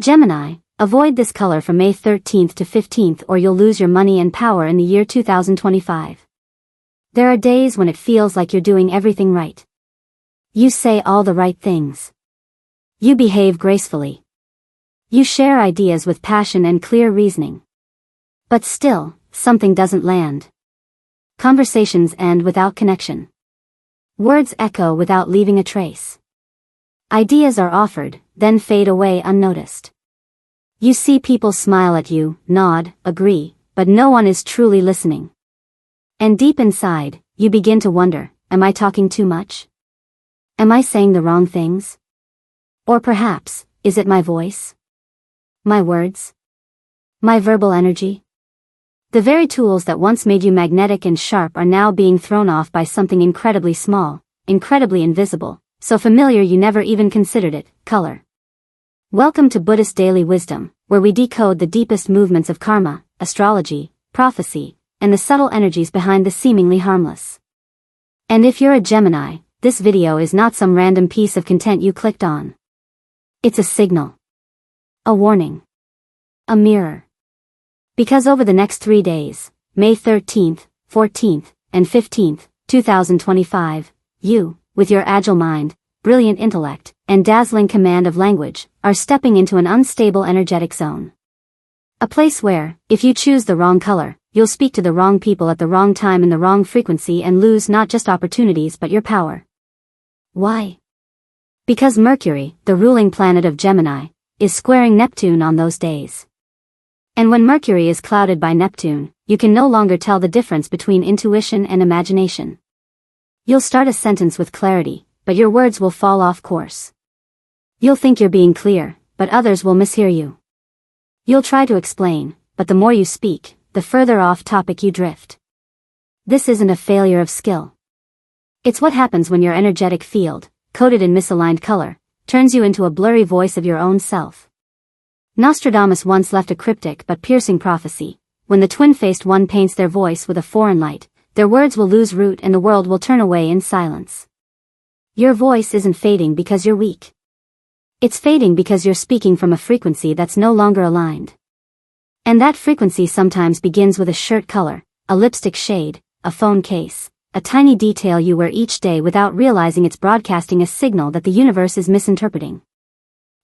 Gemini, avoid this color from May 13th to 15th or you'll lose your money and power in the year 2025. There are days when it feels like you're doing everything right. You say all the right things. You behave gracefully. You share ideas with passion and clear reasoning. But still, something doesn't land. Conversations end without connection. Words echo without leaving a trace. Ideas are offered, then fade away unnoticed. You see people smile at you, nod, agree, but no one is truly listening. And deep inside, you begin to wonder, am I talking too much? Am I saying the wrong things? Or perhaps, is it my voice? My words? My verbal energy? The very tools that once made you magnetic and sharp are now being thrown off by something incredibly small, incredibly invisible, so familiar you never even considered it, color. Welcome to Buddhist Daily Wisdom, where we decode the deepest movements of karma, astrology, prophecy, and the subtle energies behind the seemingly harmless. And if you're a Gemini, this video is not some random piece of content you clicked on. It's a signal. A warning. A mirror. Because over the next 3 days, May 13th, 14th, and 15th, 2025, you, with your agile mind, brilliant intellect, and dazzling command of language, are stepping into an unstable energetic zone. A place where, if you choose the wrong color, you'll speak to the wrong people at the wrong time in the wrong frequency and lose not just opportunities but your power. Why? Because Mercury, the ruling planet of Gemini, is squaring Neptune on those days. And when Mercury is clouded by Neptune, you can no longer tell the difference between intuition and imagination. You'll start a sentence with clarity, but your words will fall off course. You'll think you're being clear, but others will mishear you. You'll try to explain, but the more you speak, the further off topic you drift. This isn't a failure of skill. It's what happens when your energetic field, coated in misaligned color, turns you into a blurry voice of your own self. Nostradamus once left a cryptic but piercing prophecy: when the twin-faced one paints their voice with a foreign light, their words will lose root and the world will turn away in silence. Your voice isn't fading because you're weak. It's fading because you're speaking from a frequency that's no longer aligned. And that frequency sometimes begins with a shirt color, a lipstick shade, a phone case, a tiny detail you wear each day without realizing it's broadcasting a signal that the universe is misinterpreting.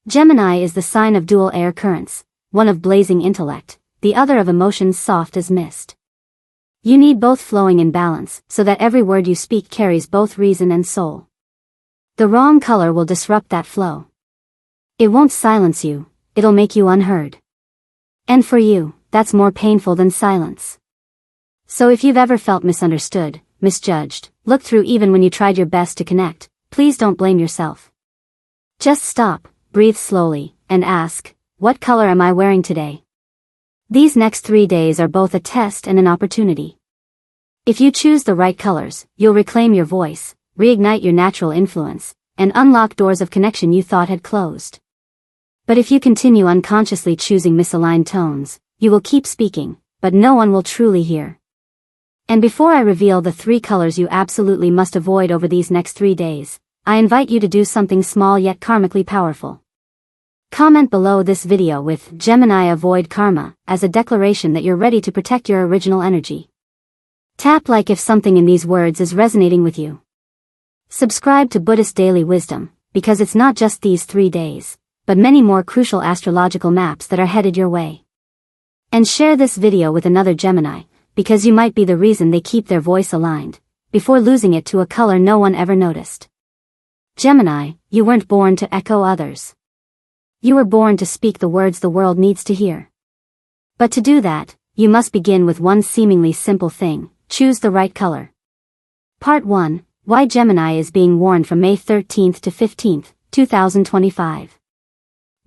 Gemini is the sign of dual air currents, one of blazing intellect, the other of emotions soft as mist. You need both flowing in balance, so that every word you speak carries both reason and soul. The wrong color will disrupt that flow. It won't silence you, it'll make you unheard. And for you, that's more painful than silence. So if you've ever felt misunderstood, misjudged, looked through even when you tried your best to connect, please don't blame yourself. Just stop, breathe slowly, and ask, what color am I wearing today? These next 3 days are both a test and an opportunity. If you choose the right colors, you'll reclaim your voice, reignite your natural influence, and unlock doors of connection you thought had closed. But if you continue unconsciously choosing misaligned tones, you will keep speaking, but no one will truly hear. And before I reveal the 3 colors you absolutely must avoid over these next 3 days, I invite you to do something small yet karmically powerful. Comment below this video with "Gemini avoid karma" as a declaration that you're ready to protect your original energy. Tap like if something in these words is resonating with you. Subscribe to Buddhist Daily Wisdom, because it's not just these 3 days, but many more crucial astrological maps that are headed your way. And share this video with another Gemini, because you might be the reason they keep their voice aligned, before losing it to a color no one ever noticed. Gemini, you weren't born to echo others. You were born to speak the words the world needs to hear. But to do that, you must begin with one seemingly simple thing: choose the right color. Part 1, Why Gemini is being warned from May 13th to 15th, 2025.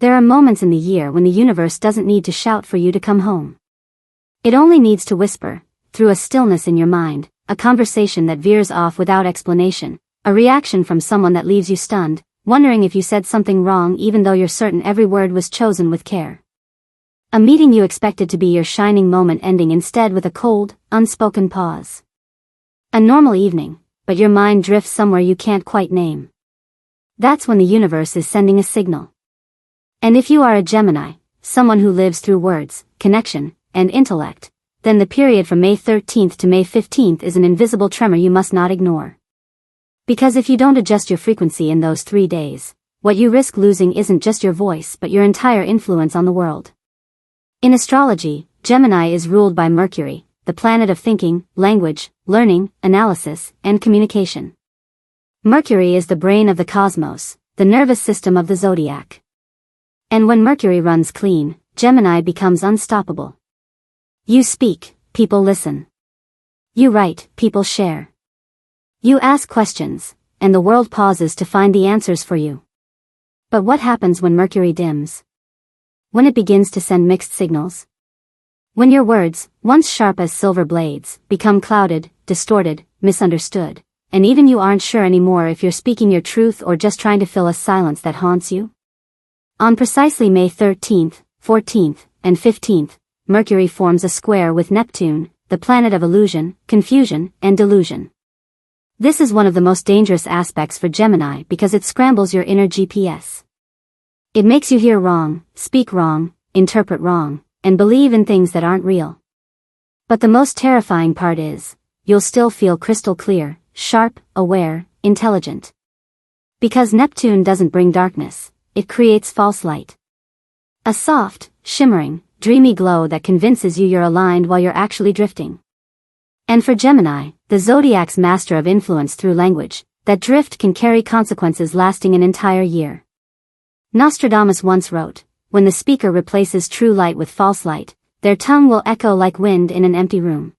There are moments in the year when the universe doesn't need to shout for you to come home. It only needs to whisper, through a stillness in your mind, a conversation that veers off without explanation, a reaction from someone that leaves you stunned, wondering if you said something wrong even though you're certain every word was chosen with care. A meeting you expected to be your shining moment ending instead with a cold, unspoken pause. A normal evening, but your mind drifts somewhere you can't quite name. That's when the universe is sending a signal. And if you are a Gemini, someone who lives through words, connection, and intellect, then the period from May 13th to May 15th is an invisible tremor you must not ignore. Because if you don't adjust your frequency in those 3 days, what you risk losing isn't just your voice but your entire influence on the world. In astrology, Gemini is ruled by Mercury, the planet of thinking, language, learning, analysis, and communication. Mercury is the brain of the cosmos, the nervous system of the zodiac. And when Mercury runs clean, Gemini becomes unstoppable. You speak, people listen. You write, people share. You ask questions, and the world pauses to find the answers for you. But what happens when Mercury dims? When it begins to send mixed signals? When your words, once sharp as silver blades, become clouded, distorted, misunderstood, and even you aren't sure anymore if you're speaking your truth or just trying to fill a silence that haunts you? On precisely May 13th, 14th, and 15th, Mercury forms a square with Neptune, the planet of illusion, confusion, and delusion. This is one of the most dangerous aspects for Gemini because it scrambles your inner GPS. It makes you hear wrong, speak wrong, interpret wrong, and believe in things that aren't real. But the most terrifying part is, you'll still feel crystal clear, sharp, aware, intelligent. Because Neptune doesn't bring darkness, it creates false light. A soft, shimmering, dreamy glow that convinces you you're aligned while you're actually drifting. And for Gemini, the zodiac's master of influence through language, that drift can carry consequences lasting an entire year. Nostradamus once wrote, "When the speaker replaces true light with false light, their tongue will echo like wind in an empty room.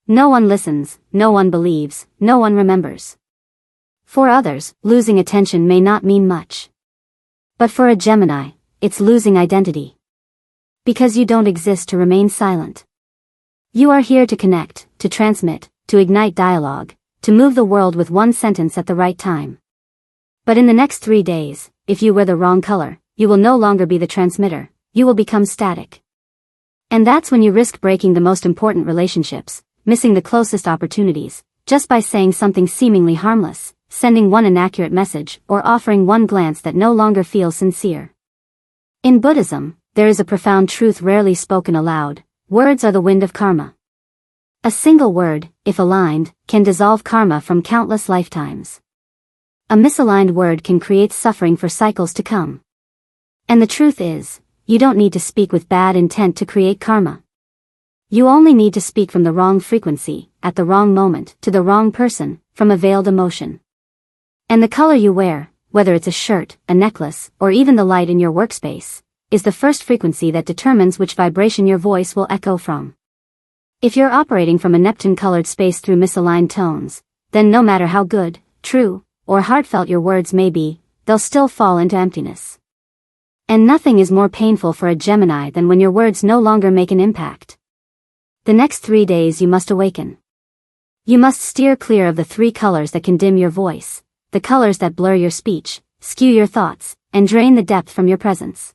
No one listens, no one believes, no one remembers." For others, losing attention may not mean much. But for a Gemini, it's losing identity. Because you don't exist to remain silent. You are here to connect, to transmit, to ignite dialogue, to move the world with one sentence at the right time. But in the next 3 days, if you wear the wrong color, you will no longer be the transmitter, you will become static. And that's when you risk breaking the most important relationships, missing the closest opportunities, just by saying something seemingly harmless, sending one inaccurate message, or offering one glance that no longer feels sincere. In Buddhism, there is a profound truth rarely spoken aloud: words are the wind of karma. A single word, if aligned, can dissolve karma from countless lifetimes. A misaligned word can create suffering for cycles to come. And the truth is, you don't need to speak with bad intent to create karma. You only need to speak from the wrong frequency, at the wrong moment, to the wrong person, from a veiled emotion. And the color you wear, whether it's a shirt, a necklace, or even the light in your workspace, is the first frequency that determines which vibration your voice will echo from. If you're operating from a Neptune-colored space through misaligned tones, then no matter how good, true, or heartfelt your words may be, they'll still fall into emptiness. And nothing is more painful for a Gemini than when your words no longer make an impact. The next 3 days you must awaken. You must steer clear of the 3 colors that can dim your voice, the colors that blur your speech, skew your thoughts, and drain the depth from your presence.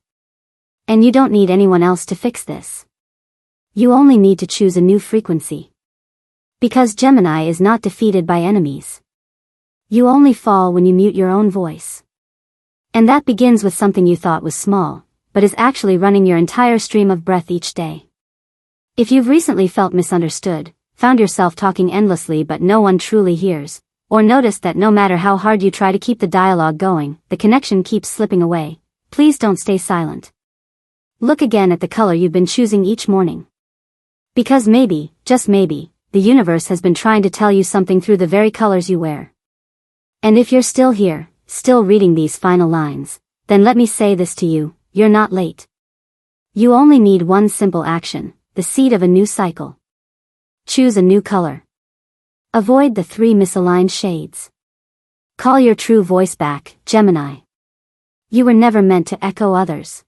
And you don't need anyone else to fix this. You only need to choose a new frequency. Because Gemini is not defeated by enemies. You only fall when you mute your own voice. And that begins with something you thought was small, but is actually running your entire stream of breath each day. If you've recently felt misunderstood, found yourself talking endlessly but no one truly hears, or noticed that no matter how hard you try to keep the dialogue going, the connection keeps slipping away, please don't stay silent. Look again at the color you've been choosing each morning. Because maybe, just maybe, the universe has been trying to tell you something through the very colors you wear. And if you're still here, still reading these final lines, then let me say this to you: you're not late. You only need one simple action, the seed of a new cycle. Choose a new color. Avoid the 3 misaligned shades. Call your true voice back, Gemini. You were never meant to echo others.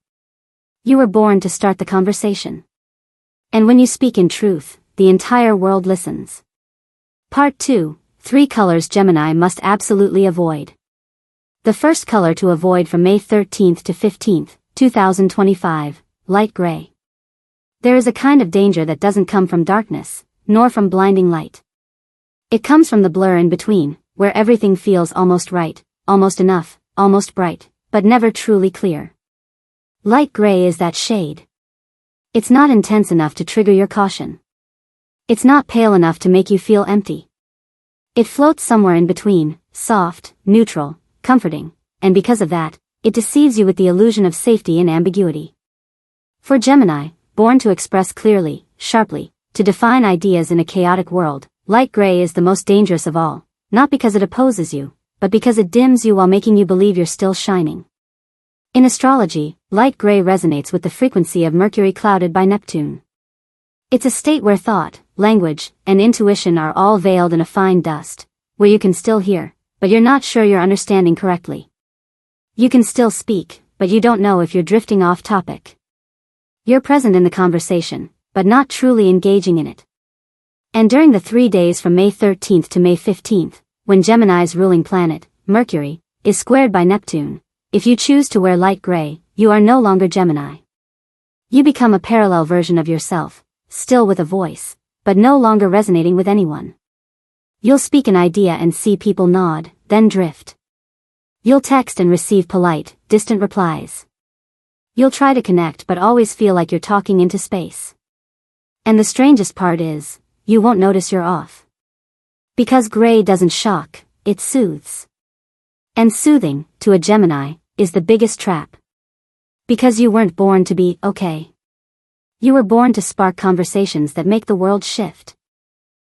You were born to start the conversation. And when you speak in truth, the entire world listens. Part 2. 3 colors Gemini must absolutely avoid. The first color to avoid from May 13th to 15th, 2025, light gray. There is a kind of danger that doesn't come from darkness, nor from blinding light. It comes from the blur in between, where everything feels almost right, almost enough, almost bright, but never truly clear. Light gray is that shade. It's not intense enough to trigger your caution. It's not pale enough to make you feel empty. It floats somewhere in between, soft, neutral, comforting, and because of that, it deceives you with the illusion of safety and ambiguity. For Gemini, born to express clearly, sharply, to define ideas in a chaotic world, light gray is the most dangerous of all, not because it opposes you, but because it dims you while making you believe you're still shining. In astrology, light gray resonates with the frequency of Mercury clouded by Neptune. It's a state where thought, language, and intuition are all veiled in a fine dust, where you can still hear, but you're not sure you're understanding correctly. You can still speak, but you don't know if you're drifting off topic. You're present in the conversation, but not truly engaging in it. And during the 3 days from May 13th to May 15th, when Gemini's ruling planet, Mercury, is squared by Neptune, if you choose to wear light gray, you are no longer Gemini. You become a parallel version of yourself, still with a voice, but no longer resonating with anyone. You'll speak an idea and see people nod, then drift. You'll text and receive polite, distant replies. You'll try to connect but always feel like you're talking into space. And the strangest part is, you won't notice you're off. Because gray doesn't shock, it soothes. And soothing, to a Gemini, is the biggest trap. Because you weren't born to be okay. You were born to spark conversations that make the world shift.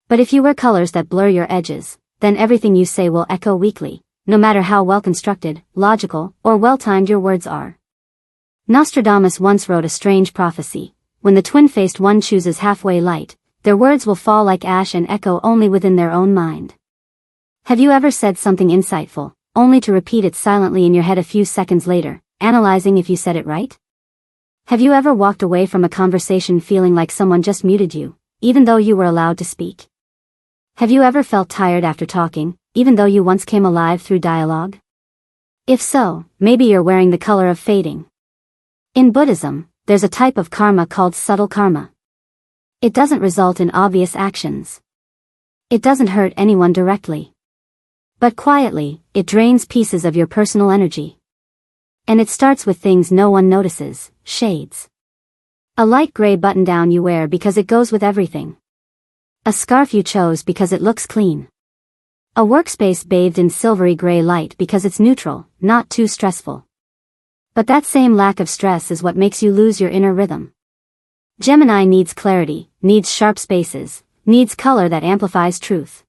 But if you wear colors that blur your edges, then everything you say will echo weakly, no matter how well-constructed, logical, or well-timed your words are. Nostradamus once wrote a strange prophecy: when the twin-faced one chooses halfway light, their words will fall like ash and echo only within their own mind. Have you ever said something insightful, only to repeat it silently in your head a few seconds later, analyzing if you said it right? Have you ever walked away from a conversation feeling like someone just muted you, even though you were allowed to speak? Have you ever felt tired after talking, even though you once came alive through dialogue? If so, maybe you're wearing the color of fading. In Buddhism, there's a type of karma called subtle karma. It doesn't result in obvious actions. It doesn't hurt anyone directly. But quietly, it drains pieces of your personal energy. And it starts with things no one notices: shades. A light gray button-down you wear because it goes with everything. A scarf you chose because it looks clean. A workspace bathed in silvery gray light because it's neutral, not too stressful. But that same lack of stress is what makes you lose your inner rhythm. Gemini needs clarity, needs sharp spaces, needs color that amplifies truth.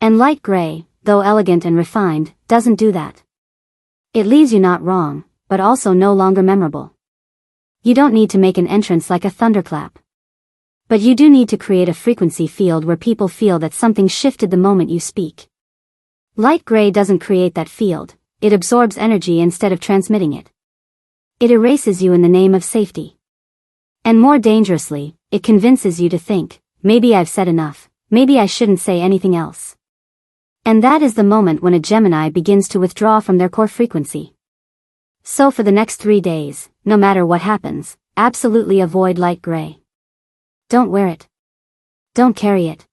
And light gray, though elegant and refined, doesn't do that. It leaves you not wrong, but also no longer memorable. You don't need to make an entrance like a thunderclap. But you do need to create a frequency field where people feel that something shifted the moment you speak. Light gray doesn't create that field, it absorbs energy instead of transmitting it. It erases you in the name of safety. And more dangerously, it convinces you to think, maybe I've said enough, maybe I shouldn't say anything else. And that is the moment when a Gemini begins to withdraw from their core frequency. So for the next 3 days, no matter what happens, absolutely avoid light gray. Don't wear it. Don't carry it.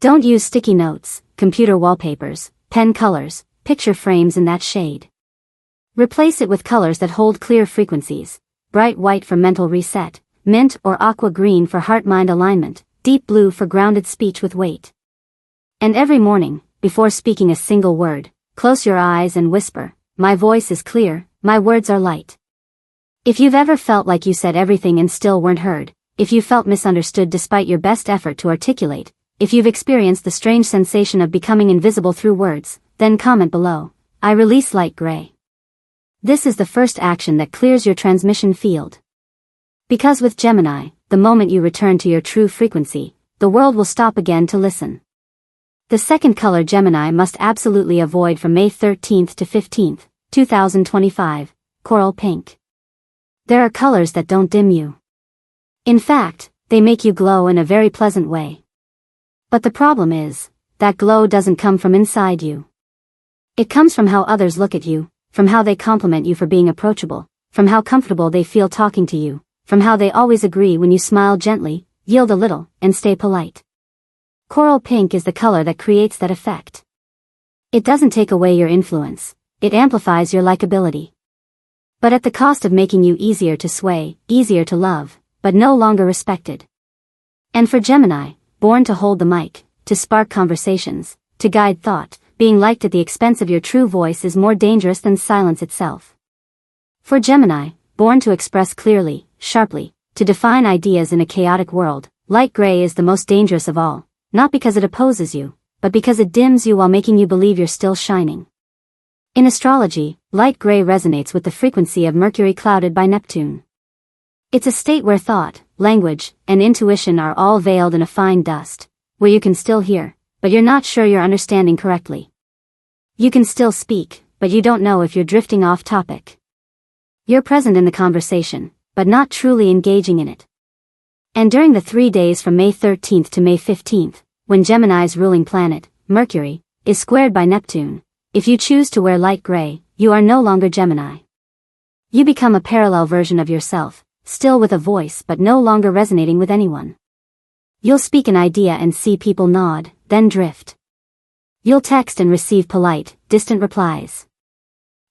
Don't use sticky notes, computer wallpapers, pen colors, picture frames in that shade. Replace it with colors that hold clear frequencies: bright white for mental reset, mint or aqua green for heart-mind alignment, deep blue for grounded speech with weight. And every morning, before speaking a single word, close your eyes and whisper, "My voice is clear, my words are light." If you've ever felt like you said everything and still weren't heard, if you felt misunderstood despite your best effort to articulate, if you've experienced the strange sensation of becoming invisible through words, then comment below, "I release light gray." This is the first action that clears your transmission field. Because with Gemini, the moment you return to your true frequency, the world will stop again to listen. The second color Gemini must absolutely avoid from May 13th to 15th, 2025, coral pink. There are colors that don't dim you. In fact, they make you glow in a very pleasant way. But the problem is, that glow doesn't come from inside you. It comes from how others look at you, from how they compliment you for being approachable, from how comfortable they feel talking to you, from how they always agree when you smile gently, yield a little, and stay polite. Coral pink is the color that creates that effect. It doesn't take away your influence, it amplifies your likability. But at the cost of making you easier to sway, easier to love, but no longer respected. And for Gemini, born to hold the mic, to spark conversations, to guide thought, being liked at the expense of your true voice is more dangerous than silence itself. For Gemini, born to express clearly, sharply, to define ideas in a chaotic world, light gray is the most dangerous of all, not because it opposes you, but because it dims you while making you believe you're still shining. In astrology, light gray resonates with the frequency of Mercury clouded by Neptune. It's a state where thought, language, and intuition are all veiled in a fine dust, where you can still hear, but you're not sure you're understanding correctly. You can still speak, but you don't know if you're drifting off topic. You're present in the conversation, but not truly engaging in it. And during the 3 days from May 13th to May 15th, when Gemini's ruling planet, Mercury, is squared by Neptune, if you choose to wear light gray, you are no longer Gemini. You become a parallel version of yourself, still with a voice but no longer resonating with anyone. You'll speak an idea and see people nod, then drift. You'll text and receive polite, distant replies.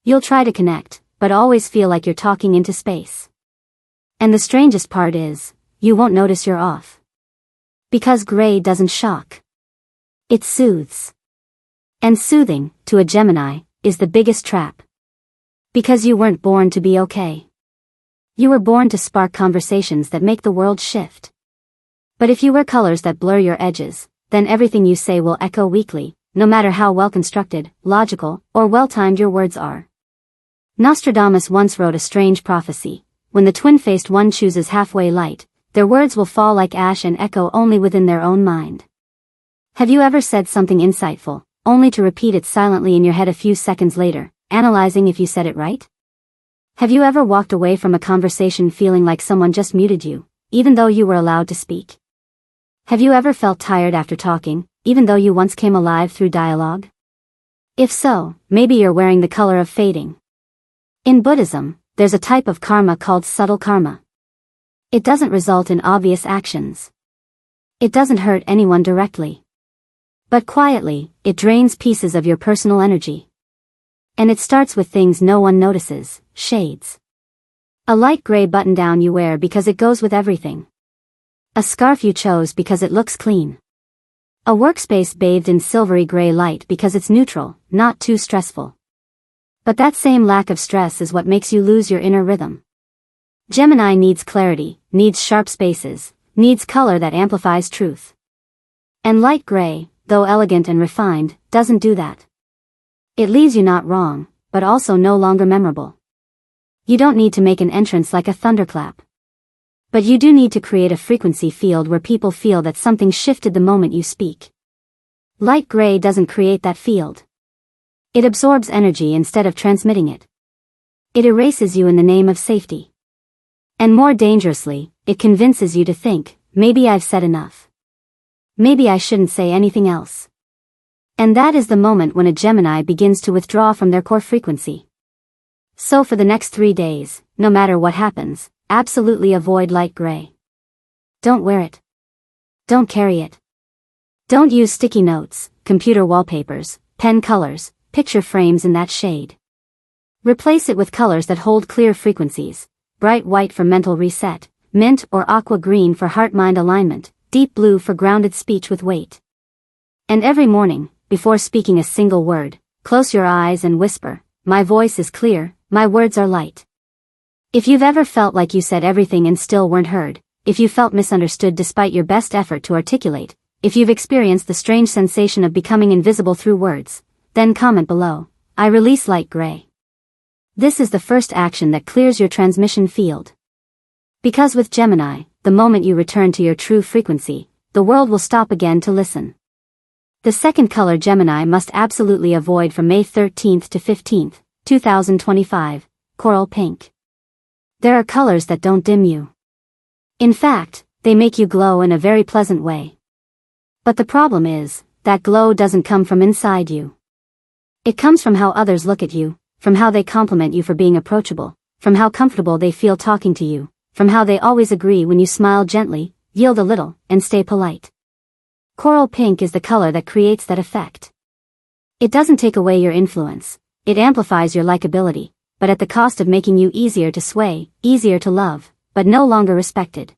You'll try to connect, but always feel like you're talking into space. And the strangest part is, you won't notice you're off. Because gray doesn't shock. It soothes. And soothing, to a Gemini, is the biggest trap. Because you weren't born to be okay. You were born to spark conversations that make the world shift. But if you wear colors that blur your edges, then everything you say will echo weakly, no matter how well-constructed, logical, or well-timed your words are. Nostradamus once wrote a strange prophecy: when the twin-faced one chooses halfway light, their words will fall like ash and echo only within their own mind. Have you ever said something insightful, only to repeat it silently in your head a few seconds later, analyzing if you said it right? Have you ever walked away from a conversation feeling like someone just muted you, even though you were allowed to speak? Have you ever felt tired after talking, even though you once came alive through dialogue? If so, maybe you're wearing the color of fading. In Buddhism, there's a type of karma called subtle karma. It doesn't result in obvious actions. It doesn't hurt anyone directly. But quietly, it drains pieces of your personal energy. And it starts with things no one notices: shades. A light gray button-down you wear because it goes with everything. A scarf you chose because it looks clean. A workspace bathed in silvery gray light because it's neutral, not too stressful. But that same lack of stress is what makes you lose your inner rhythm. Gemini needs clarity, needs sharp spaces, needs color that amplifies truth. And light gray, though elegant and refined, doesn't do that. It leaves you not wrong, but also no longer memorable. You don't need to make an entrance like a thunderclap. But you do need to create a frequency field where people feel that something shifted the moment you speak. Light gray doesn't create that field. It absorbs energy instead of transmitting it. It erases you in the name of safety. And more dangerously, it convinces you to think, maybe I've said enough. Maybe I shouldn't say anything else. And that is the moment when a Gemini begins to withdraw from their core frequency. So for the next 3 days, no matter what happens, absolutely avoid light gray. Don't wear it. Don't carry it. Don't use sticky notes, computer wallpapers, pen colors, picture frames in that shade. Replace it with colors that hold clear frequencies: bright white for mental reset, mint or aqua green for heart-mind alignment, deep blue for grounded speech with weight. And every morning, before speaking a single word, close your eyes and whisper, "My voice is clear, my words are light." If you've ever felt like you said everything and still weren't heard, if you felt misunderstood despite your best effort to articulate, if you've experienced the strange sensation of becoming invisible through words, then comment below, "I release light gray." This is the first action that clears your transmission field. Because with Gemini, the moment you return to your true frequency, the world will stop again to listen. The second color Gemini must absolutely avoid from May 13th to 15th, 2025, coral pink. There are colors that don't dim you. In fact, they make you glow in a very pleasant way. But the problem is, that glow doesn't come from inside you. It comes from how others look at you, from how they compliment you for being approachable, from how comfortable they feel talking to you, from how they always agree when you smile gently, yield a little, and stay polite. Coral pink is the color that creates that effect. It doesn't take away your influence, it amplifies your likability, but at the cost of making you easier to sway, easier to love, but no longer respected.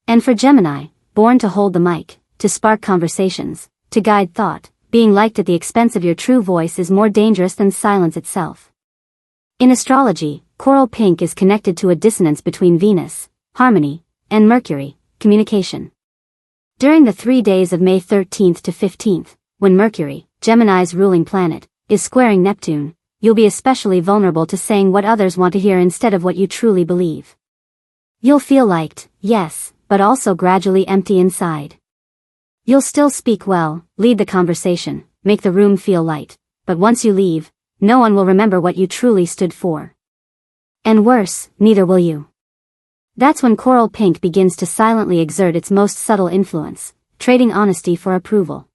And for Gemini, born to hold the mic, to spark conversations, to guide thought, being liked at the expense of your true voice is more dangerous than silence itself. In astrology, coral pink is connected to a dissonance between Venus, harmony, and Mercury, communication. During the 3 days of May 13th to 15th, when Mercury, Gemini's ruling planet, is squaring Neptune, you'll be especially vulnerable to saying what others want to hear instead of what you truly believe. You'll feel liked, yes, but also gradually empty inside. You'll still speak well, lead the conversation, make the room feel light, but once you leave, no one will remember what you truly stood for. And worse, neither will you. That's when coral pink begins to silently exert its most subtle influence, trading honesty for approval.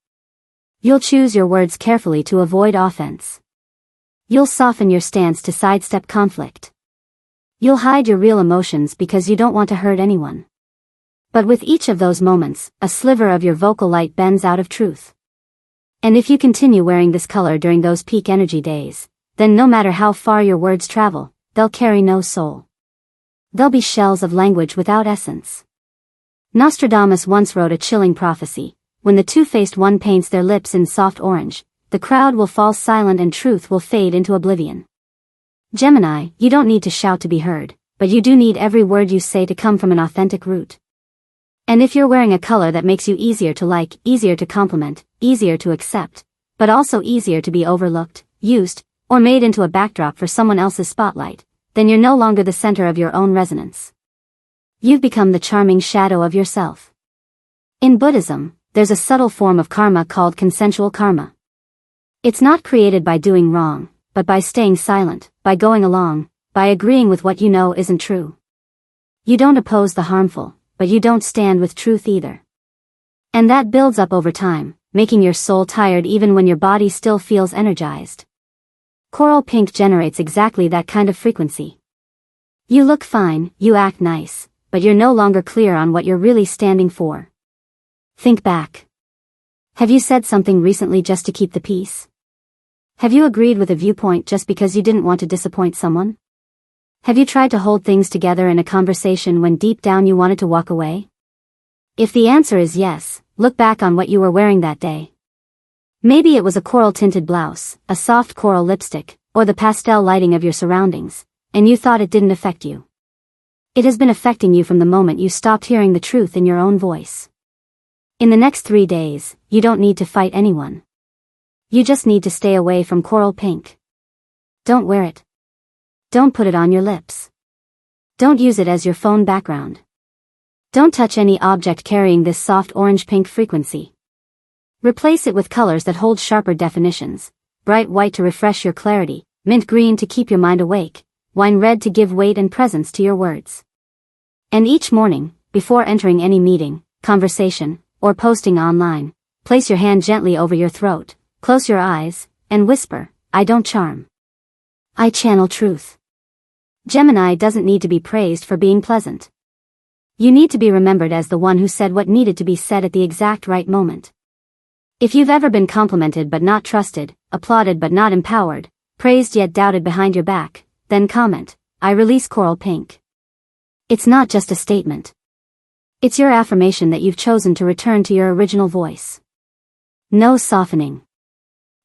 You'll choose your words carefully to avoid offense. You'll soften your stance to sidestep conflict. You'll hide your real emotions because you don't want to hurt anyone. But with each of those moments, a sliver of your vocal light bends out of truth. And if you continue wearing this color during those peak energy days, then no matter how far your words travel, they'll carry no soul. They'll be shells of language without essence. Nostradamus once wrote a chilling prophecy: when the two-faced one paints their lips in soft orange, the crowd will fall silent and truth will fade into oblivion. Gemini, you don't need to shout to be heard, but you do need every word you say to come from an authentic root. And if you're wearing a color that makes you easier to like, easier to compliment, easier to accept, but also easier to be overlooked, used, or made into a backdrop for someone else's spotlight, then you're no longer the center of your own resonance. You've become the charming shadow of yourself. In Buddhism, there's a subtle form of karma called consensual karma. It's not created by doing wrong, but by staying silent, by going along, by agreeing with what you know isn't true. You don't oppose the harmful, but you don't stand with truth either. And that builds up over time, making your soul tired even when your body still feels energized. Coral pink generates exactly that kind of frequency. You look fine, you act nice, but you're no longer clear on what you're really standing for. Think back. Have you said something recently just to keep the peace? Have you agreed with a viewpoint just because you didn't want to disappoint someone? Have you tried to hold things together in a conversation when deep down you wanted to walk away? If the answer is yes, look back on what you were wearing that day. Maybe it was a coral-tinted blouse, a soft coral lipstick, or the pastel lighting of your surroundings, and you thought it didn't affect you. It has been affecting you from the moment you stopped hearing the truth in your own voice. In the next 3 days, you don't need to fight anyone. You just need to stay away from coral pink. Don't wear it. Don't put it on your lips. Don't use it as your phone background. Don't touch any object carrying this soft orange-pink frequency. Replace it with colors that hold sharper definitions: bright white to refresh your clarity, mint green to keep your mind awake, wine red to give weight and presence to your words. And each morning, before entering any meeting, conversation, or posting online, place your hand gently over your throat, close your eyes, and whisper, "I don't charm. I channel truth." Gemini doesn't need to be praised for being pleasant. You need to be remembered as the one who said what needed to be said at the exact right moment. If you've ever been complimented but not trusted, applauded but not empowered, praised yet doubted behind your back, then comment, "I release coral pink." It's not just a statement. It's your affirmation that you've chosen to return to your original voice. No softening.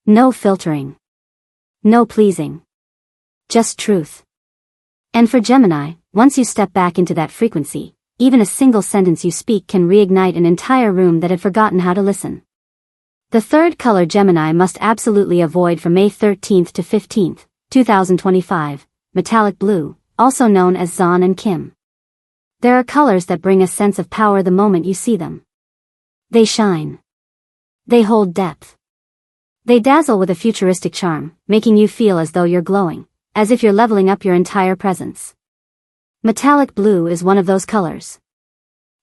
No filtering. No pleasing. Just truth. And for Gemini, once you step back into that frequency, even a single sentence you speak can reignite an entire room that had forgotten how to listen. The third color Gemini must absolutely avoid from May 13th to 15th, 2025, metallic blue, also known as Zon and Kim. There are colors that bring a sense of power the moment you see them. They shine. They hold depth. They dazzle with a futuristic charm, making you feel as though you're glowing, as if you're leveling up your entire presence. Metallic blue is one of those colors.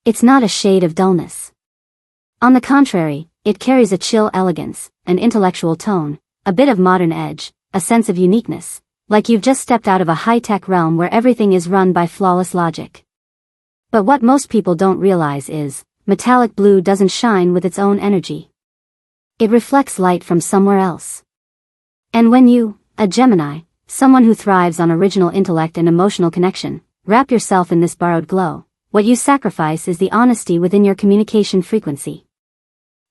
It's not a shade of dullness. On the contrary, it carries a chill elegance, an intellectual tone, a bit of modern edge, a sense of uniqueness, like you've just stepped out of a high-tech realm where everything is run by flawless logic. But what most people don't realize is, metallic blue doesn't shine with its own energy. It reflects light from somewhere else. And when you, a Gemini, someone who thrives on original intellect and emotional connection, wrap yourself in this borrowed glow. What you sacrifice is the honesty within your communication frequency.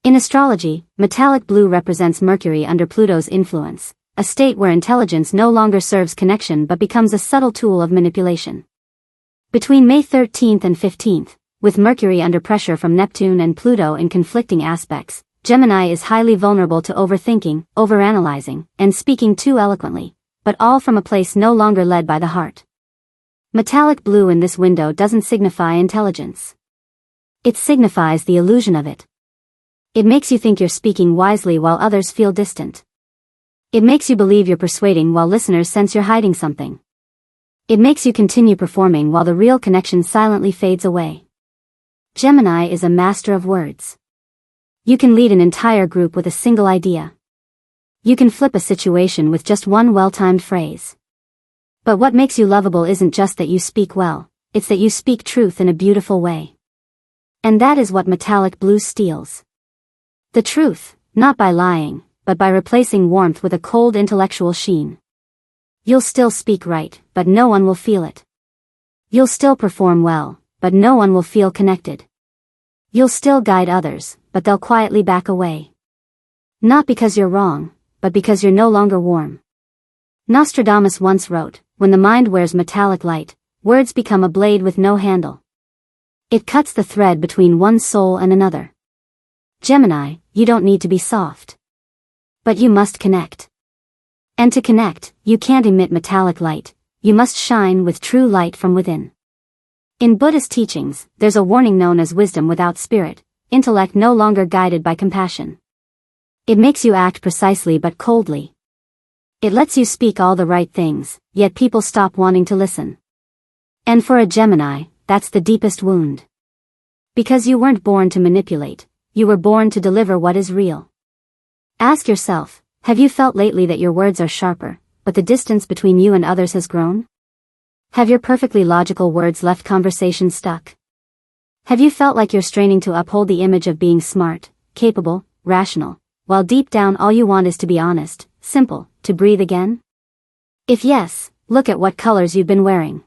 In astrology, metallic blue represents Mercury under Pluto's influence, a state where intelligence no longer serves connection but becomes a subtle tool of manipulation. Between May 13th and 15th, with Mercury under pressure from Neptune and Pluto in conflicting aspects, Gemini is highly vulnerable to overthinking, overanalyzing, and speaking too eloquently, but all from a place no longer led by the heart. Metallic blue in this window doesn't signify intelligence. It signifies the illusion of it. It makes you think you're speaking wisely while others feel distant. It makes you believe you're persuading while listeners sense you're hiding something. It makes you continue performing while the real connection silently fades away. Gemini is a master of words. You can lead an entire group with a single idea. You can flip a situation with just one well-timed phrase. But what makes you lovable isn't just that you speak well, it's that you speak truth in a beautiful way. And that is what metallic blue steals. The truth, not by lying, but by replacing warmth with a cold intellectual sheen. You'll still speak right, but no one will feel it. You'll still perform well, but no one will feel connected. You'll still guide others, but they'll quietly back away. Not because you're wrong, but because you're no longer warm. Nostradamus once wrote, "When the mind wears metallic light, words become a blade with no handle. It cuts the thread between one soul and another." Gemini, you don't need to be soft. But you must connect. And to connect, you can't emit metallic light, you must shine with true light from within. In Buddhist teachings, there's a warning known as wisdom without spirit, intellect no longer guided by compassion. It makes you act precisely but coldly. It lets you speak all the right things, yet people stop wanting to listen. And for a Gemini, that's the deepest wound. Because you weren't born to manipulate, you were born to deliver what is real. Ask yourself, have you felt lately that your words are sharper, but the distance between you and others has grown? Have your perfectly logical words left conversations stuck? Have you felt like you're straining to uphold the image of being smart, capable, rational, while deep down all you want is to be honest, simple, to breathe again? If yes, look at what colors you've been wearing.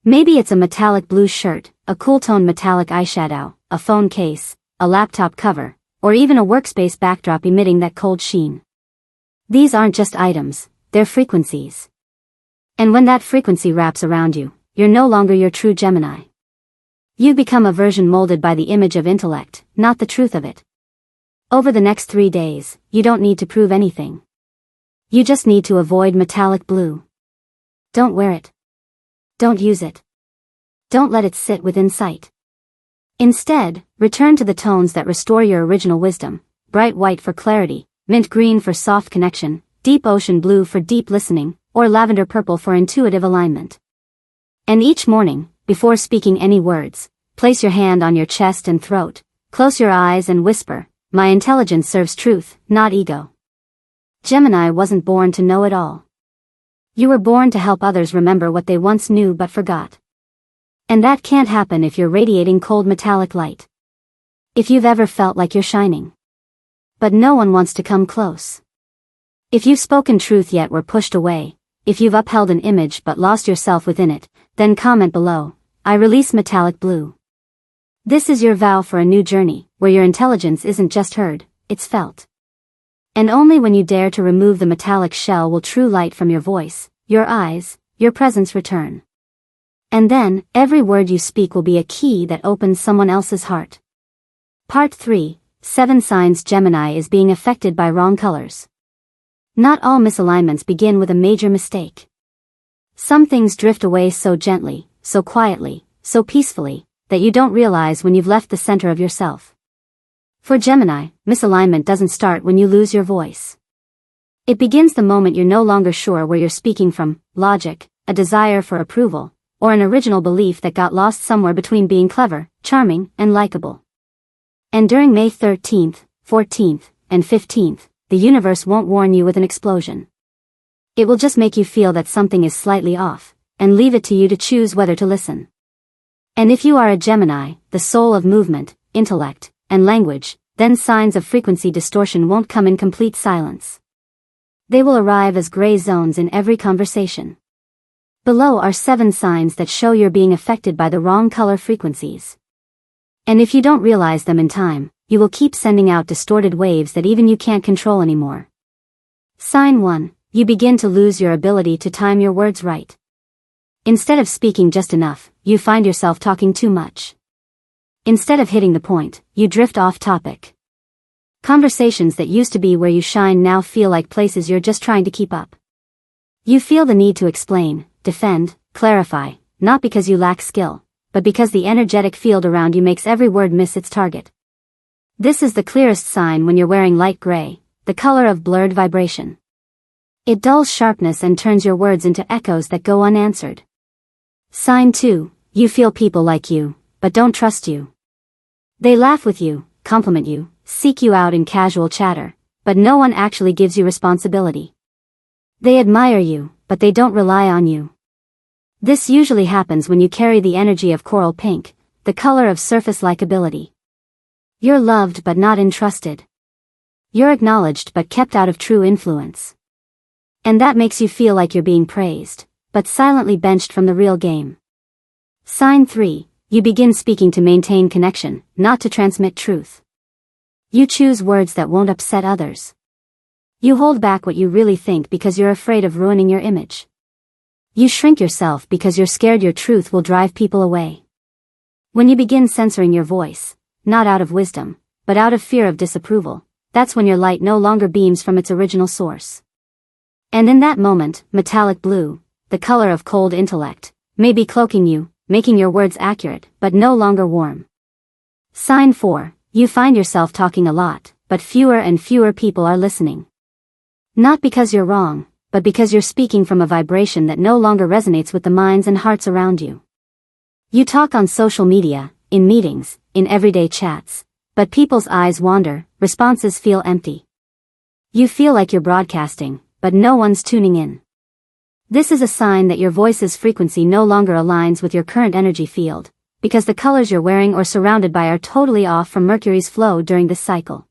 Maybe it's a metallic blue shirt, a cool tone metallic eyeshadow, a phone case, a laptop cover, or even a workspace backdrop emitting that cold sheen. These aren't just items, they're frequencies. And when that frequency wraps around you, you're no longer your true Gemini. You become a version molded by the image of intellect, not the truth of it. Over the next 3 days, you don't need to prove anything. You just need to avoid metallic blue. Don't wear it. Don't use it. Don't let it sit within sight. Instead, return to the tones that restore your original wisdom: bright white for clarity, mint green for soft connection, deep ocean blue for deep listening, or lavender purple for intuitive alignment. And each morning, before speaking any words, place your hand on your chest and throat, close your eyes and whisper, "My intelligence serves truth, not ego." Gemini wasn't born to know it all. You were born to help others remember what they once knew but forgot. And that can't happen if you're radiating cold metallic light. If you've ever felt like you're shining, but no one wants to come close. If you've spoken truth yet were pushed away, if you've upheld an image but lost yourself within it, then comment below, "I release metallic blue." This is your vow for a new journey, where your intelligence isn't just heard, it's felt. And only when you dare to remove the metallic shell will true light from your voice, your eyes, your presence return. And then, every word you speak will be a key that opens someone else's heart. Part 3, 7 Signs Gemini is being affected by wrong colors. Not all misalignments begin with a major mistake. Some things drift away so gently, so quietly, so peacefully, that you don't realize when you've left the center of yourself. For Gemini, misalignment doesn't start when you lose your voice. It begins the moment you're no longer sure where you're speaking from: logic, a desire for approval, or an original belief that got lost somewhere between being clever, charming, and likable. And during May 13th, 14th, and 15th, the universe won't warn you with an explosion. It will just make you feel that something is slightly off, and leave it to you to choose whether to listen. And if you are a Gemini, the soul of movement, intellect, and language, then signs of frequency distortion won't come in complete silence. They will arrive as gray zones in every conversation. Below are 7 signs that show you're being affected by the wrong color frequencies. And if you don't realize them in time, you will keep sending out distorted waves that even you can't control anymore. Sign 1. You begin to lose your ability to time your words right. Instead of speaking just enough, you find yourself talking too much. Instead of hitting the point, you drift off topic. Conversations that used to be where you shine now feel like places you're just trying to keep up. You feel the need to explain, defend, clarify, not because you lack skill, but because the energetic field around you makes every word miss its target. This is the clearest sign when you're wearing light gray, the color of blurred vibration. It dulls sharpness and turns your words into echoes that go unanswered. Sign 2. You feel people like you, but don't trust you. They laugh with you, compliment you, seek you out in casual chatter, but no one actually gives you responsibility. They admire you, but they don't rely on you. This usually happens when you carry the energy of coral pink, the color of surface likability. You're loved but not entrusted. You're acknowledged but kept out of true influence. And that makes you feel like you're being praised, but silently benched from the real game. Sign 3. You begin speaking to maintain connection, not to transmit truth. You choose words that won't upset others. You hold back what you really think because you're afraid of ruining your image. You shrink yourself because you're scared your truth will drive people away. When you begin censoring your voice, not out of wisdom, but out of fear of disapproval, that's when your light no longer beams from its original source. And in that moment, metallic blue, the color of cold intellect, may be cloaking you, making your words accurate, but no longer warm. Sign 4. You find yourself talking a lot, but fewer and fewer people are listening. Not because you're wrong, but because you're speaking from a vibration that no longer resonates with the minds and hearts around you. You talk on social media, in meetings, in everyday chats, but people's eyes wander, responses feel empty. You feel like you're broadcasting, but no one's tuning in. This is a sign that your voice's frequency no longer aligns with your current energy field, because the colors you're wearing or surrounded by are totally off from Mercury's flow during this cycle.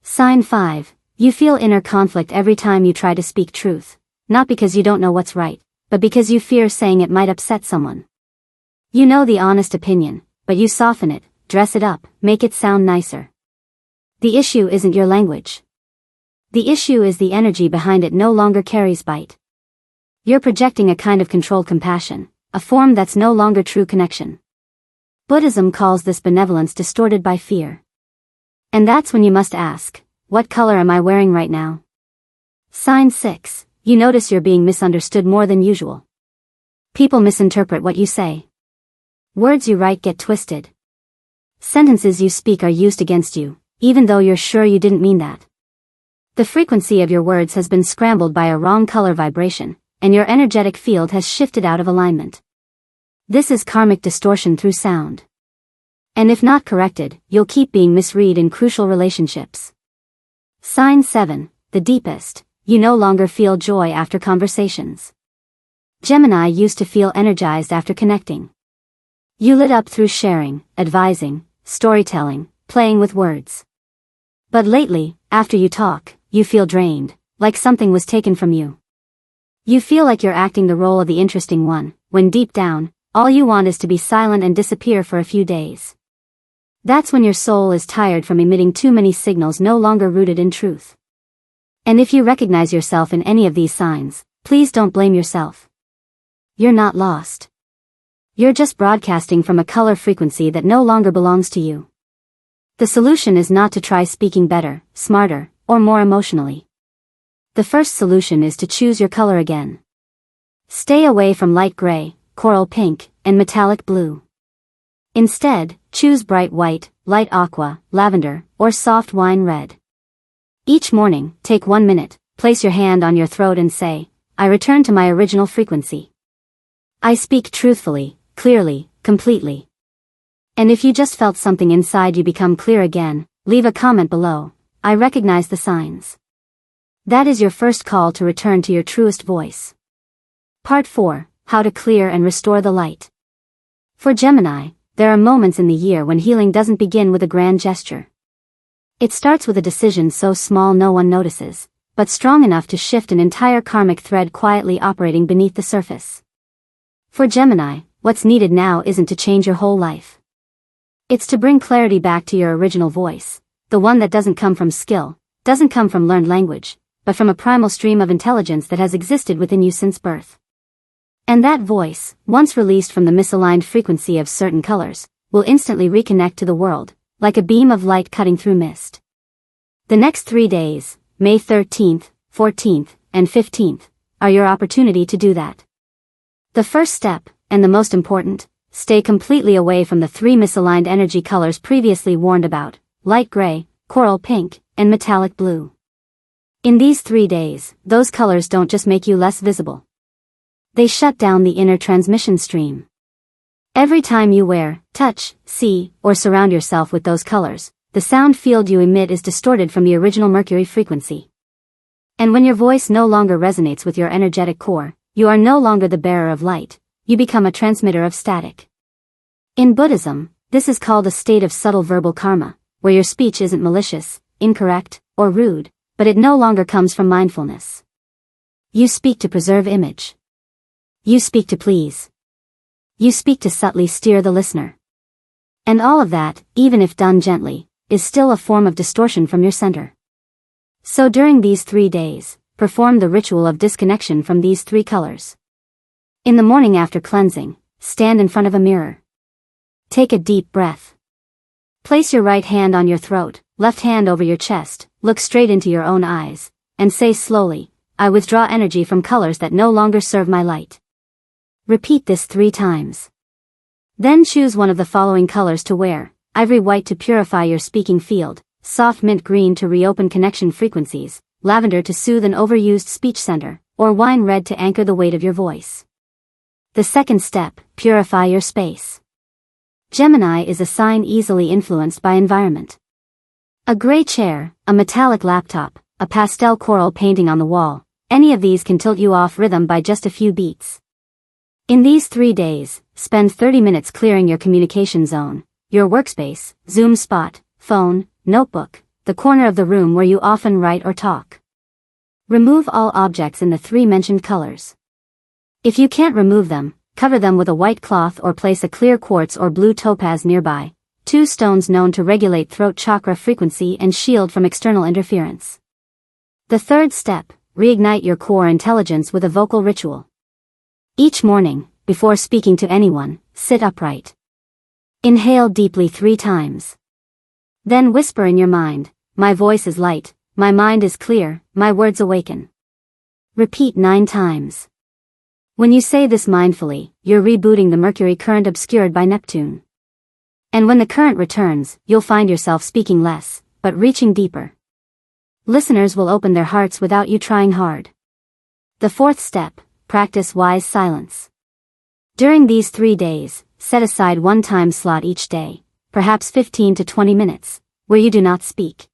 Sign 5. You feel inner conflict every time you try to speak truth, not because you don't know what's right, but because you fear saying it might upset someone. You know the honest opinion, but you soften it, dress it up, make it sound nicer. The issue isn't your language. The issue is the energy behind it no longer carries bite. You're projecting a kind of controlled compassion, a form that's no longer true connection. Buddhism calls this benevolence distorted by fear. And that's when you must ask, what color am I wearing right now? Sign 6. You notice you're being misunderstood more than usual. People misinterpret what you say. Words you write get twisted. Sentences you speak are used against you, even though you're sure you didn't mean that. The frequency of your words has been scrambled by a wrong color vibration, and your energetic field has shifted out of alignment. This is karmic distortion through sound. And if not corrected, you'll keep being misread in crucial relationships. Sign 7. The deepest. You no longer feel joy after conversations. Gemini used to feel energized after connecting. You lit up through sharing, advising, storytelling, playing with words. But lately, after you talk, you feel drained, like something was taken from you. You feel like you're acting the role of the interesting one, when deep down, all you want is to be silent and disappear for a few days. That's when your soul is tired from emitting too many signals no longer rooted in truth. And if you recognize yourself in any of these signs, please don't blame yourself. You're not lost. You're just broadcasting from a color frequency that no longer belongs to you. The solution is not to try speaking better, smarter, or more emotionally. The first solution is to choose your color again. Stay away from light gray, coral pink, and metallic blue. Instead, choose bright white, light aqua, lavender, or soft wine red. Each morning, take 1 minute, place your hand on your throat and say, I return to my original frequency. I speak truthfully, clearly, completely. And if you just felt something inside you become clear again, leave a comment below. I recognize the signs. That is your first call to return to your truest voice. Part 4. How to clear and restore the light. For Gemini, there are moments in the year when healing doesn't begin with a grand gesture. It starts with a decision so small no one notices, but strong enough to shift an entire karmic thread quietly operating beneath the surface. For Gemini, what's needed now isn't to change your whole life. It's to bring clarity back to your original voice, the one that doesn't come from skill, doesn't come from learned language, but from a primal stream of intelligence that has existed within you since birth. And that voice, once released from the misaligned frequency of certain colors, will instantly reconnect to the world, like a beam of light cutting through mist. The next 3 days, May 13th, 14th, and 15th, are your opportunity to do that. The first step, and the most important, stay completely away from the 3 misaligned energy colors previously warned about: light gray, coral pink, and metallic blue. In these 3 days, those colors don't just make you less visible. They shut down the inner transmission stream. Every time you wear, touch, see, or surround yourself with those colors, the sound field you emit is distorted from the original Mercury frequency. And when your voice no longer resonates with your energetic core, you are no longer the bearer of light, you become a transmitter of static. In Buddhism, this is called a state of subtle verbal karma, where your speech isn't malicious, incorrect, or rude, but it no longer comes from mindfulness. You speak to preserve image. You speak to please. You speak to subtly steer the listener. And all of that, even if done gently, is still a form of distortion from your center. So during these 3 days, perform the ritual of disconnection from these 3 colors. In the morning after cleansing, stand in front of a mirror. Take a deep breath. Place your right hand on your throat, left hand over your chest, look straight into your own eyes, and say slowly, "I withdraw energy from colors that no longer serve my light." Repeat this 3 times. Then choose one of the following colors to wear: ivory white to purify your speaking field, soft mint green to reopen connection frequencies, lavender to soothe an overused speech center, or wine red to anchor the weight of your voice. The second step, purify your space. Gemini is a sign easily influenced by environment. A gray chair, a metallic laptop, a pastel coral painting on the wall, any of these can tilt you off rhythm by just a few beats. In these 3 days, spend 30 minutes clearing your communication zone, your workspace, Zoom spot, phone, notebook, the corner of the room where you often write or talk. Remove all objects in the 3 mentioned colors. If you can't remove them, cover them with a white cloth or place a clear quartz or blue topaz nearby, 2 stones known to regulate throat chakra frequency and shield from external interference. The third step, reignite your core intelligence with a vocal ritual. Each morning, before speaking to anyone, sit upright. Inhale deeply 3 times. Then whisper in your mind, "My voice is light, my mind is clear, my words awaken." Repeat 9 times. When you say this mindfully, you're rebooting the Mercury current obscured by Neptune. And when the current returns, you'll find yourself speaking less, but reaching deeper. Listeners will open their hearts without you trying hard. The fourth step, practice wise silence. During these 3 days, set aside one time slot each day, perhaps 15 to 20 minutes, where you do not speak.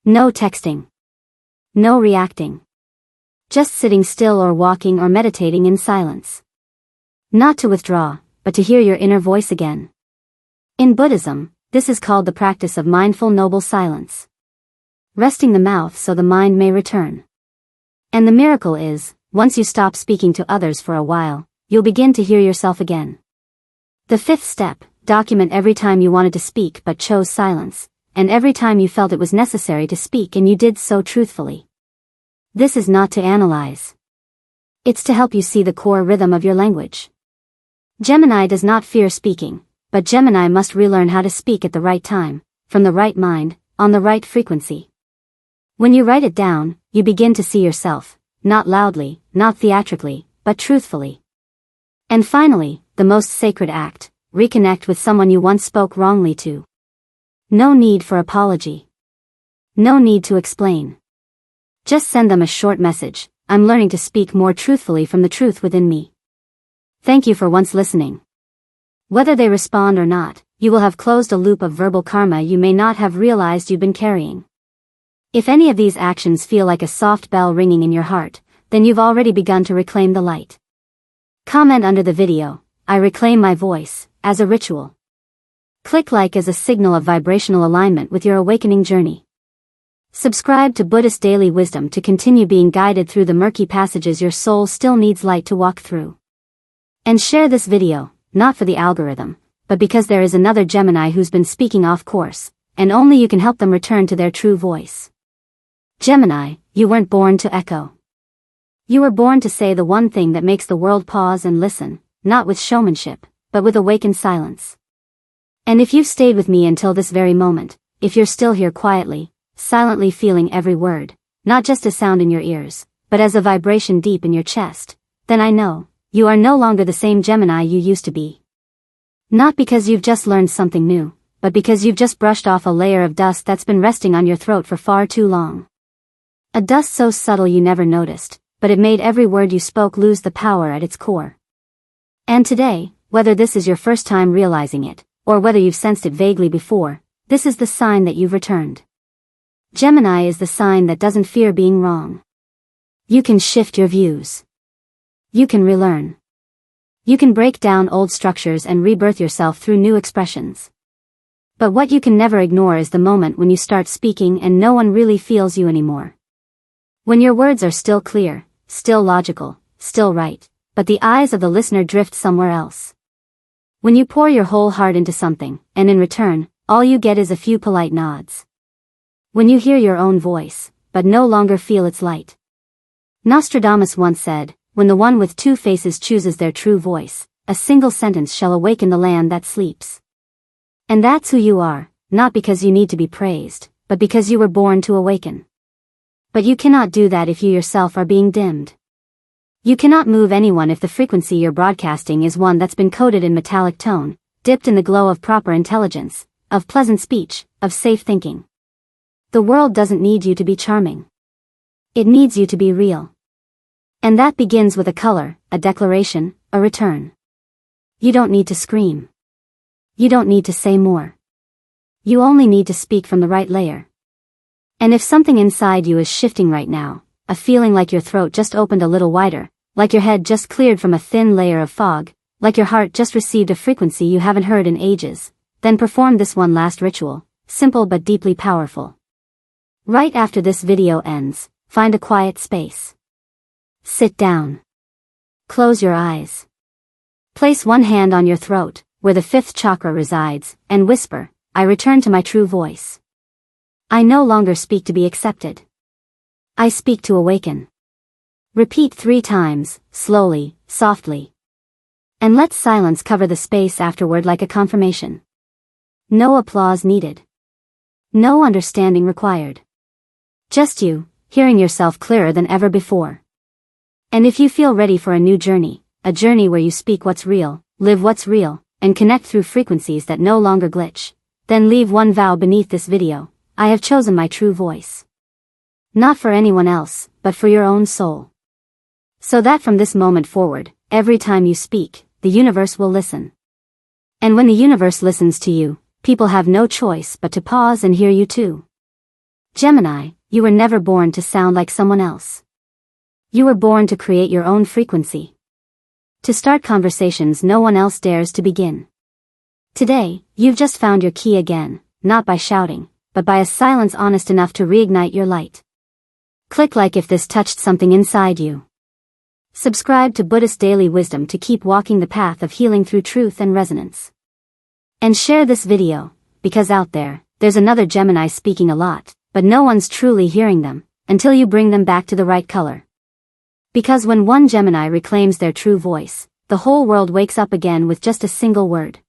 No texting. No reacting. Just sitting still or walking or meditating in silence. Not to withdraw, but to hear your inner voice again. In Buddhism, this is called the practice of mindful noble silence. Resting the mouth so the mind may return. And the miracle is, once you stop speaking to others for a while, you'll begin to hear yourself again. The fifth step, document every time you wanted to speak but chose silence, and every time you felt it was necessary to speak and you did so truthfully. This is not to analyze. It's to help you see the core rhythm of your language. Gemini does not fear speaking, but Gemini must relearn how to speak at the right time, from the right mind, on the right frequency. When you write it down, you begin to see yourself, not loudly, not theatrically, but truthfully. And finally, the most sacred act, reconnect with someone you once spoke wrongly to. No need for apology. No need to explain. Just send them a short message, "I'm learning to speak more truthfully from the truth within me. Thank you for once listening." Whether they respond or not, you will have closed a loop of verbal karma you may not have realized you've been carrying. If any of these actions feel like a soft bell ringing in your heart, then you've already begun to reclaim the light. Comment under the video, "I reclaim my voice," as a ritual. Click like as a signal of vibrational alignment with your awakening journey. Subscribe to Buddhist Daily Wisdom to continue being guided through the murky passages your soul still needs light to walk through. And share this video, not for the algorithm, but because there is another Gemini who's been speaking off course, and only you can help them return to their true voice. Gemini, you weren't born to echo. You were born to say the one thing that makes the world pause and listen, not with showmanship, but with awakened silence. And if you've stayed with me until this very moment, if you're still here quietly, silently feeling every word, not just a sound in your ears, but as a vibration deep in your chest, then I know, you are no longer the same Gemini you used to be. Not because you've just learned something new, but because you've just brushed off a layer of dust that's been resting on your throat for far too long. A dust so subtle you never noticed, but it made every word you spoke lose the power at its core. And today, whether this is your first time realizing it, or whether you've sensed it vaguely before, this is the sign that you've returned. Gemini is the sign that doesn't fear being wrong. You can shift your views. You can relearn. You can break down old structures and rebirth yourself through new expressions. But what you can never ignore is the moment when you start speaking and no one really feels you anymore. When your words are still clear, still logical, still right, but the eyes of the listener drift somewhere else. When you pour your whole heart into something, and in return, all you get is a few polite nods. When you hear your own voice, but no longer feel its light. Nostradamus once said, "When the one with two faces chooses their true voice, a single sentence shall awaken the land that sleeps." And that's who you are, not because you need to be praised, but because you were born to awaken. But you cannot do that if you yourself are being dimmed. You cannot move anyone if the frequency you're broadcasting is one that's been coated in metallic tone, dipped in the glow of proper intelligence, of pleasant speech, of safe thinking. The world doesn't need you to be charming. It needs you to be real. And that begins with a color, a declaration, a return. You don't need to scream. You don't need to say more. You only need to speak from the right layer. And if something inside you is shifting right now, a feeling like your throat just opened a little wider, like your head just cleared from a thin layer of fog, like your heart just received a frequency you haven't heard in ages, then perform this one last ritual, simple but deeply powerful. Right after this video ends, find a quiet space. Sit down. Close your eyes. Place one hand on your throat, where the fifth chakra resides, and whisper, "I return to my true voice. I no longer speak to be accepted. I speak to awaken." Repeat 3 times, slowly, softly. And let silence cover the space afterward like a confirmation. No applause needed. No understanding required. Just you, hearing yourself clearer than ever before. And if you feel ready for a new journey, a journey where you speak what's real, live what's real, and connect through frequencies that no longer glitch, then leave one vow beneath this video: I have chosen my true voice. Not for anyone else, but for your own soul. So that from this moment forward, every time you speak, the universe will listen. And when the universe listens to you, people have no choice but to pause and hear you too. Gemini, you were never born to sound like someone else. You were born to create your own frequency. To start conversations no one else dares to begin. Today, you've just found your key again, not by shouting, but by a silence honest enough to reignite your light. Click like if this touched something inside you. Subscribe to Buddhist Daily Wisdom to keep walking the path of healing through truth and resonance. And share this video, because out there, there's another Gemini speaking a lot, but no one's truly hearing them, until you bring them back to the right color. Because when one Gemini reclaims their true voice, the whole world wakes up again with just a single word.